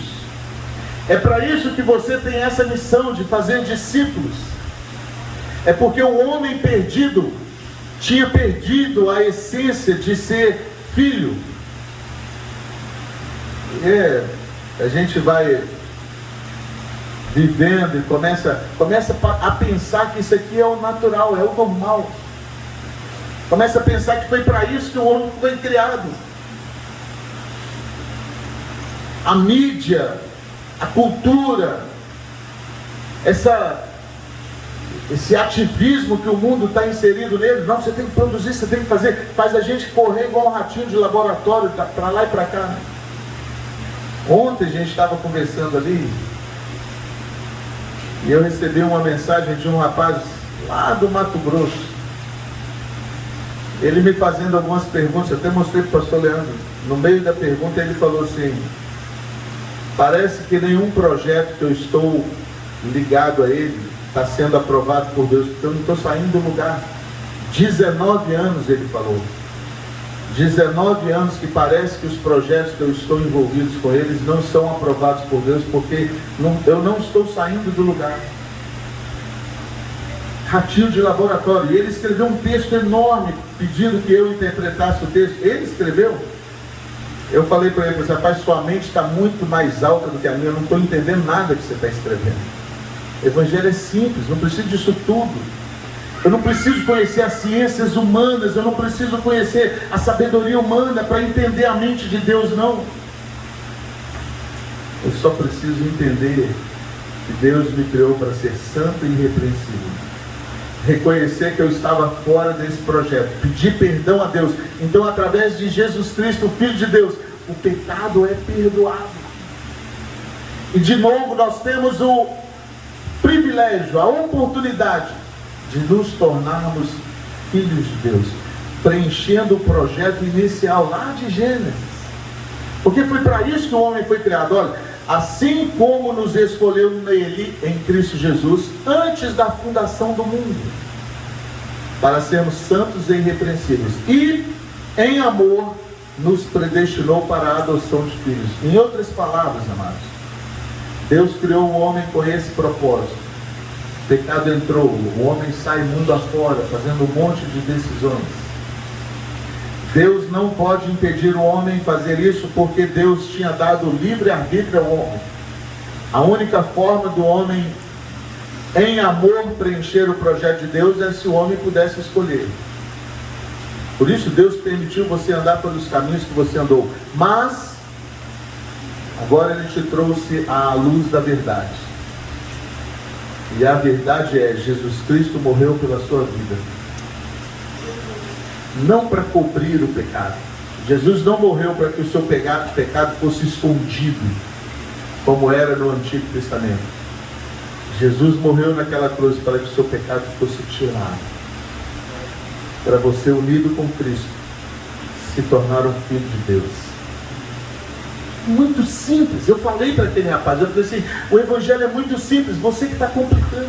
É para isso que você tem essa missão de fazer discípulos. É porque o homem perdido tinha perdido a essência de ser filho. A gente vai vivendo e começa a pensar que isso aqui é o natural, é o normal. Começa a pensar que foi para isso que o homem foi criado. A mídia, a cultura, esse ativismo que o mundo está inserido nele, não, você tem que produzir, você tem que fazer, faz a gente correr igual um ratinho de laboratório, para lá e para cá, né? Ontem a gente estava conversando ali, e eu recebi uma mensagem de um rapaz lá do Mato Grosso, ele me fazendo algumas perguntas, eu até mostrei para o pastor Leandro. No meio da pergunta ele falou assim: parece que nenhum projeto que eu estou ligado a ele está sendo aprovado por Deus, porque eu não estou saindo do lugar. 19 anos ele falou. 19 anos que parece que os projetos que eu estou envolvidos com eles não são aprovados por Deus, porque eu não estou saindo do lugar. Ratinho de laboratório. E ele escreveu um texto enorme, pedindo que eu interpretasse o texto. Ele escreveu. Eu falei para ele: rapaz, sua mente está muito mais alta do que a minha, eu não estou entendendo nada que você está escrevendo. O evangelho é simples, não preciso disso tudo. Eu não preciso conhecer as ciências humanas, eu não preciso conhecer a sabedoria humana para entender a mente de Deus, não. Eu só preciso entender que Deus me criou para ser santo e irrepreensível. Reconhecer que eu estava fora desse projeto, pedir perdão a Deus. Então, através de Jesus Cristo, o Filho de Deus, o pecado é perdoado. E de novo nós temos o privilégio, a oportunidade de nos tornarmos filhos de Deus, preenchendo o projeto inicial lá de Gênesis. Porque foi para isso que o homem foi criado. Olha, assim como nos escolheu nele, em Cristo Jesus, antes da fundação do mundo, para sermos santos e irrepreensíveis, e em amor nos predestinou para a adoção de filhos. Em outras palavras, amados, Deus criou o homem com esse propósito. O pecado entrou, o homem sai mundo afora, fazendo um monte de decisões. Deus não pode impedir o homem fazer isso, porque Deus tinha dado livre-arbítrio ao homem. A única forma do homem, em amor, preencher o projeto de Deus é se o homem pudesse escolher. Por isso Deus permitiu você andar pelos caminhos que você andou. Mas, agora Ele te trouxe à luz da verdade. E a verdade é, Jesus Cristo morreu pela sua vida. Não para cobrir o pecado. Jesus não morreu para que o seu pecado fosse escondido, como era no Antigo Testamento. Jesus morreu naquela cruz para que o seu pecado fosse tirado. Para você, unido com Cristo, se tornar um filho de Deus. Muito simples. Eu falei para aquele rapaz, eu falei assim, o Evangelho é muito simples, você que está complicando.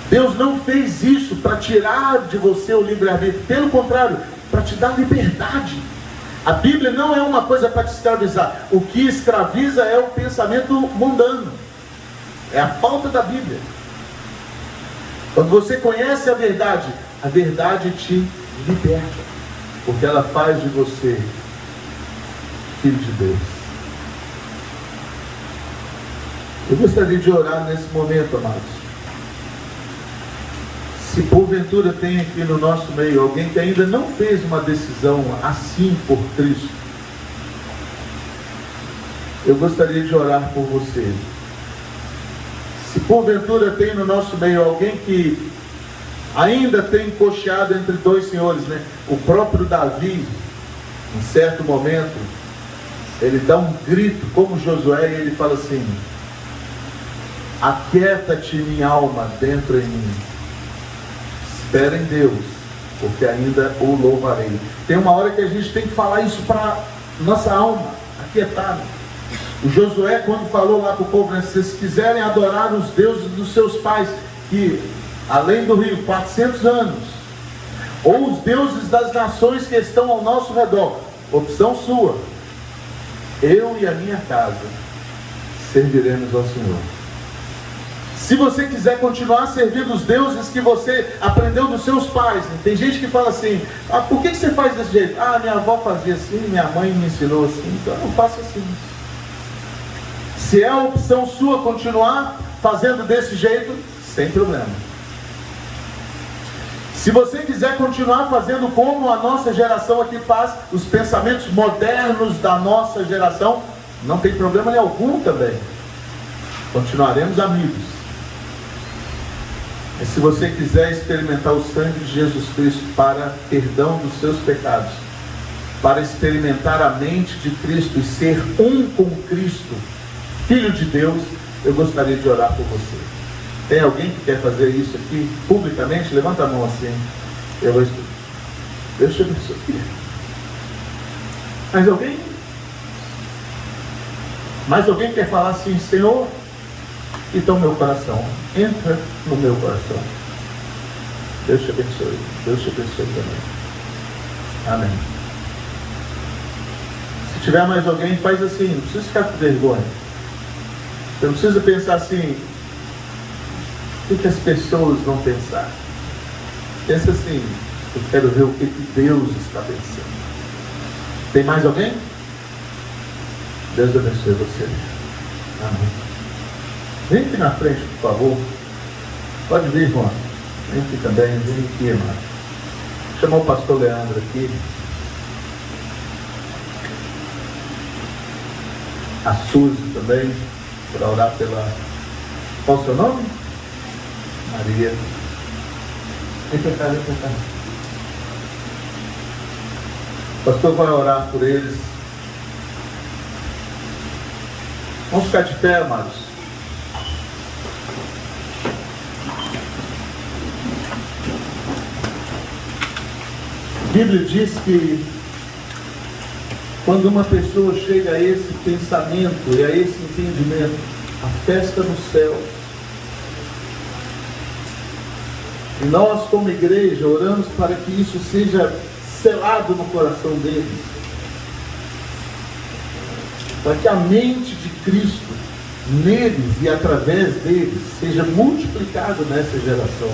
Deus não fez isso para tirar de você o livre-arbítrio. Pelo contrário, para te dar liberdade. A Bíblia não é uma coisa para te escravizar. O que escraviza é o pensamento mundano. É a falta da Bíblia. Quando você conhece a verdade te liberta. Porque ela faz de você filho de Deus. Eu gostaria de orar nesse momento, amados. Se porventura tem aqui no nosso meio alguém que ainda não fez uma decisão assim por Cristo, eu gostaria de orar por você. Se porventura tem no nosso meio alguém que ainda tem cocheado entre dois senhores, né? O próprio Davi, em certo momento, ele dá um grito como Josué e ele fala assim: aquieta-te minha alma dentro em mim, espera em Deus, porque ainda o louvarei. Tem uma hora que a gente tem que falar isso para nossa alma, aquietada. O Josué, quando falou lá para o povo, né, se vocês quiserem adorar os deuses dos seus pais, que além do rio, 400 anos, ou os deuses das nações que estão ao nosso redor, opção sua. Eu e a minha casa serviremos ao Senhor. Se você quiser continuar servindo os deuses que você aprendeu dos seus pais, né? Tem gente que fala assim: por que você faz desse jeito? Minha avó fazia assim, minha mãe me ensinou assim, então eu faço assim. Se é a opção sua continuar fazendo desse jeito, sem problema. Se você quiser continuar fazendo como a nossa geração aqui faz, os pensamentos modernos da nossa geração, não tem problema nenhum também. Continuaremos amigos. E se você quiser experimentar o sangue de Jesus Cristo para perdão dos seus pecados, para experimentar a mente de Cristo e ser um com Cristo, Filho de Deus, eu gostaria de orar por você. Tem alguém que quer fazer isso aqui publicamente? Levanta a mão assim. Eu vou estudar. Deixa eu ver isso aqui. Mais alguém? Mais alguém quer falar assim: Senhor, então meu coração, entra no meu coração. Deus te abençoe. Deus te abençoe também. Amém. Se tiver mais alguém, faz assim. Não precisa ficar com vergonha. Você não precisa pensar assim: o que as pessoas vão pensar? Pensa assim: eu quero ver o que Deus está pensando. Tem mais alguém? Deus abençoe você. Amém. Vem aqui na frente, por favor. Pode vir, irmão. Vem aqui também. Vem aqui, irmão. Vou chamar o pastor Leandro aqui. A Suzy também, para orar pela... Qual o seu nome? Maria. Vem pra cá, vem pra cá. O pastor vai orar por eles. Vamos ficar de pé, amados. A Bíblia diz que quando uma pessoa chega a esse pensamento e a esse entendimento, a festa no céu. E nós, como igreja, oramos para que isso seja selado no coração deles, para que a mente de Cristo neles e através deles seja multiplicado nessa geração,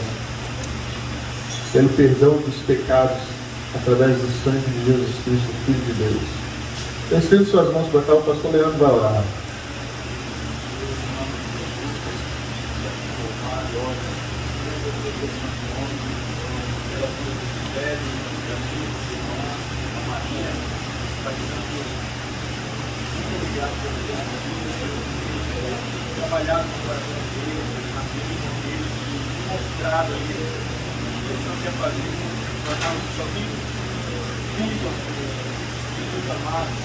pelo perdão dos pecados através do sangue de Jesus Cristo, Filho de Deus. Então, estende suas mãos para cá, o pastor Leandro vai orar.
Trabalhado no coração deles, na vida deles, mostrado a eles o que eles não querem fazer, tornar os seus filhos, filhos amados,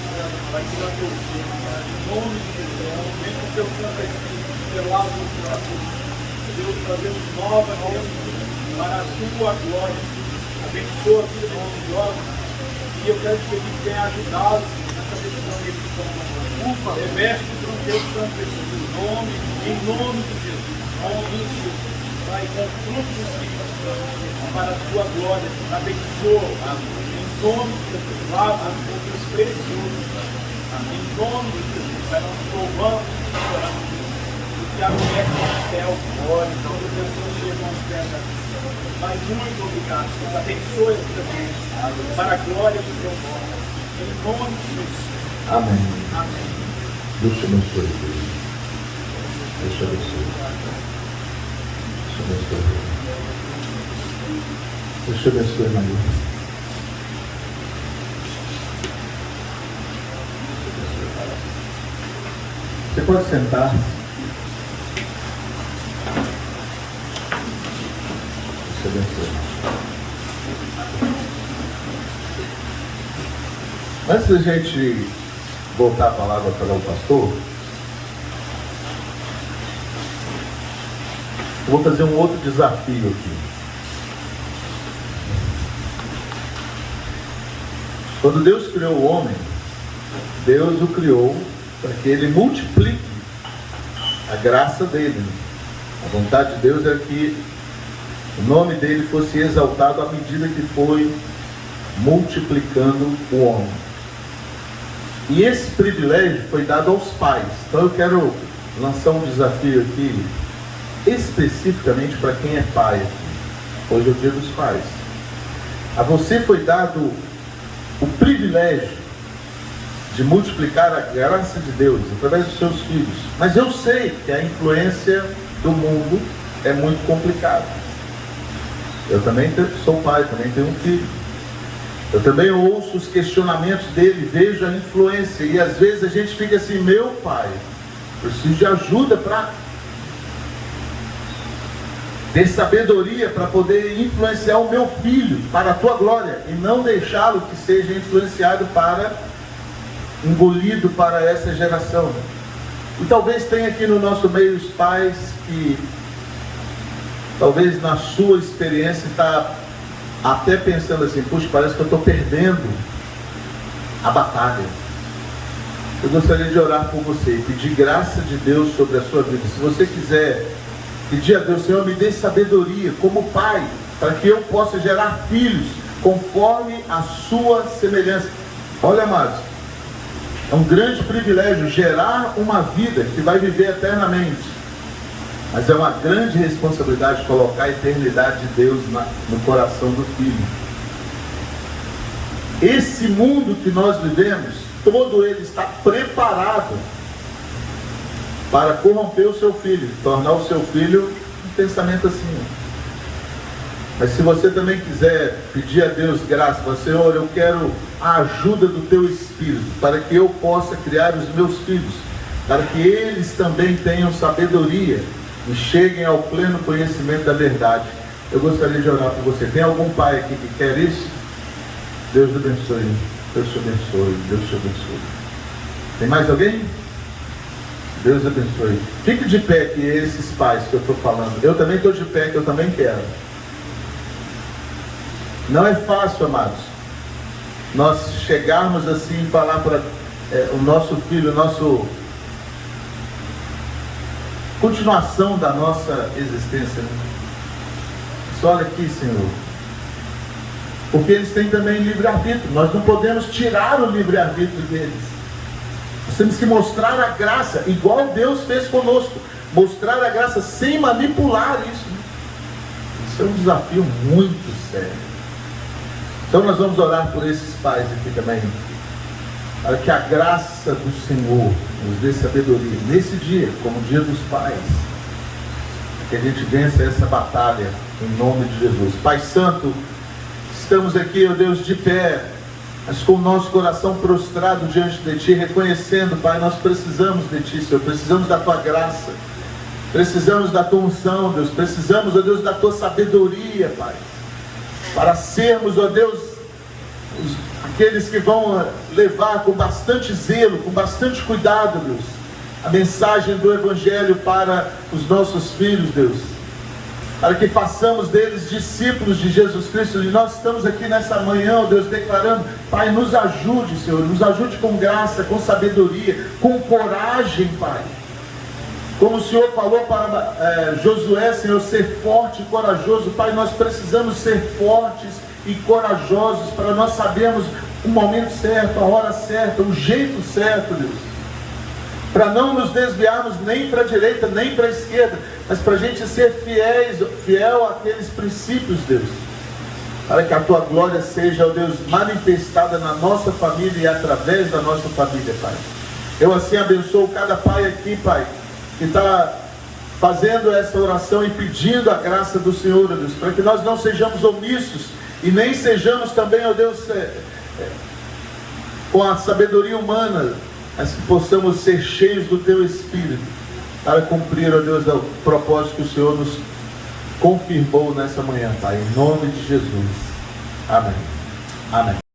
vai ser a teu em nome de Jesus, vem com o teu santo Espírito, selado no coração, Deus, trazendo nova Deus, para a tua glória, abençoa a vida religiosa, e eu quero que ele tenha ajudado nessa decisão que eles estão tomando. Reveste com o teu santo Espírito, em nome de Jesus, vai com frutos do Espírito, para a tua glória, abençoa, em nome de Jesus, lava com teus preciosos, em nome de Jesus, vai nós louvamos e oramos, porque a mulher do céu, quando as pessoas chegam aos pés da cruz. Mas muito obrigado, Deus, abençoe a vida deles, para a glória do teu nome, em nome de Jesus.
Amém.
Amém.
Deus te abençoe, Deus. Deus te abençoe. Deus te abençoe. Deus te abençoe, Maria. Você pode sentar. Deus te abençoe. Antes da gente voltar a palavra para o pastor, eu vou fazer um outro desafio aqui. Quando Deus criou o homem, Deus o criou para que ele multiplique a graça dele. A vontade de Deus é que o nome dele fosse exaltado à medida que foi multiplicando o homem. E esse privilégio foi dado aos pais. Então eu quero lançar um desafio aqui, especificamente para quem é pai aqui. Hoje é o dia dos pais. A você foi dado o privilégio de multiplicar a graça de Deus através dos seus filhos. Mas eu sei que a influência do mundo é muito complicada. Eu também sou pai, também tenho um filho. Eu também ouço os questionamentos dele, vejo a influência, e às vezes a gente fica assim: meu pai, preciso de ajuda para ter sabedoria para poder influenciar o meu filho para a tua glória, e não deixá-lo que seja influenciado engolido para essa geração. E talvez tenha aqui no nosso meio os pais que talvez na sua experiência está até pensando assim: puxa, parece que eu estou perdendo a batalha. Eu gostaria de orar por você, pedir graça de Deus sobre a sua vida. Se você quiser pedir a Deus: Senhor, me dê sabedoria como pai, para que eu possa gerar filhos conforme a sua semelhança. Olha, amados, é um grande privilégio gerar uma vida que vai viver eternamente. Mas é uma grande responsabilidade colocar a eternidade de Deus no coração do filho. Esse mundo que nós vivemos, todo ele está preparado para corromper o seu filho, tornar o seu filho um pensamento assim. Mas se você também quiser pedir a Deus graça, falar: Senhor, eu quero a ajuda do teu Espírito, para que eu possa criar os meus filhos, para que eles também tenham sabedoria e cheguem ao pleno conhecimento da verdade. Eu gostaria de orar por você. Tem algum pai aqui que quer isso? Deus te abençoe. Deus te abençoe. Deus te abençoe. Tem mais alguém? Deus abençoe. Fique de pé, que esses pais que eu estou falando. Eu também estou de pé, que eu também quero. Não é fácil, amados, nós chegarmos assim e falar para o nosso filho, continuação da nossa existência. Mas olha aqui, Senhor, Porque eles têm também livre-arbítrio. Nós não podemos tirar o livre-arbítrio deles. Nós temos que mostrar a graça, igual Deus fez conosco. Mostrar a graça sem manipular isso. Isso é um desafio muito sério. Então nós vamos orar por esses pais aqui também. Para que a graça do Senhor nos dê sabedoria nesse dia, como o dia dos pais. Que a gente vença essa batalha em nome de Jesus. Pai Santo, estamos aqui, ó Deus, de pé, mas com o nosso coração prostrado diante de Ti, reconhecendo, Pai, nós precisamos de Ti, Senhor, precisamos da Tua graça, precisamos da Tua unção, Deus, precisamos, ó Deus, da Tua sabedoria, Pai, para sermos, ó Deus, aqueles que vão levar com bastante zelo, com bastante cuidado, Deus, a mensagem do Evangelho para os nossos filhos, Deus, para que façamos deles discípulos de Jesus Cristo. E nós estamos aqui nessa manhã, ó Deus, declarando, Pai, nos ajude, Senhor, nos ajude com graça, com sabedoria, com coragem, Pai. Como o Senhor falou para Josué, Senhor, ser forte e corajoso. Pai, nós precisamos ser fortes e corajosos para nós sabermos o momento certo, a hora certa, o jeito certo, Deus. Para não nos desviarmos nem para a direita, nem para a esquerda, mas para a gente ser fiel àqueles princípios, Deus. Para que a Tua glória seja, ó Deus, manifestada na nossa família e através da nossa família, Pai. Eu assim abençoo cada pai aqui, Pai, que está fazendo essa oração e pedindo a graça do Senhor, ó Deus, para que nós não sejamos omissos e nem sejamos também, ó Deus, com a sabedoria humana, mas que possamos ser cheios do Teu Espírito, para cumprir, ó Deus, o propósito que o Senhor nos confirmou nessa manhã, Pai, em nome de Jesus. Amém. Amém.